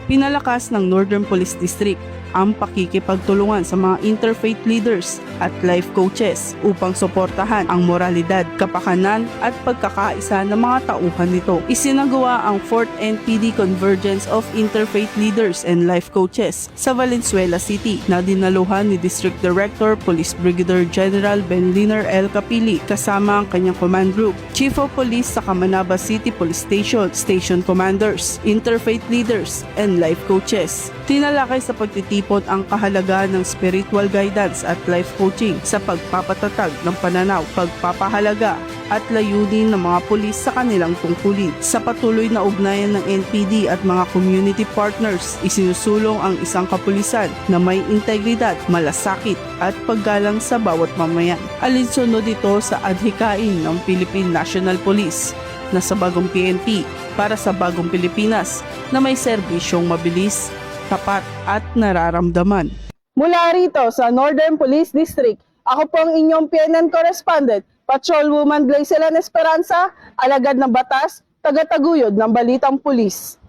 Pinalakas ng Northern Police District ang pakikipagtulungan sa mga interfaith leaders at life coaches upang suportahan ang moralidad, kapakanan at pagkakaisa ng mga tauhan nito. Isinagawa ang 4th NPD Convergence of Interfaith Leaders and Life Coaches sa Valenzuela City na dinaluhan ni District Director Police Brigadier General Benliner L. Capili kasama ang kanyang command group, Chief of Police sa Camanaba City Police Station, Station Commanders, Interfaith Leaders and Life Coaches. Tinalakay sa pagtitipon ang kahalagahan ng spiritual guidance at life coaching sa pagpapatatag ng pananaw, pagpapahalaga at layunin ng mga pulis sa kanilang tungkulin. Sa patuloy na ugnayan ng NPD at mga community partners, isinusulong ang isang kapulisan na may integridad, malasakit at paggalang sa bawat mamayan. Alinsunod ito sa adhikain ng Philippine National Police na sa bagong PNP para sa bagong Pilipinas na may serbisyong mabilis, tapat at nararamdaman. Mula rito sa Northern Police District, ako po ang inyong PNN correspondent, Patrolwoman Blaiselan Esperanza, alagad ng batas, tagataguyod ng Balitang Pulis.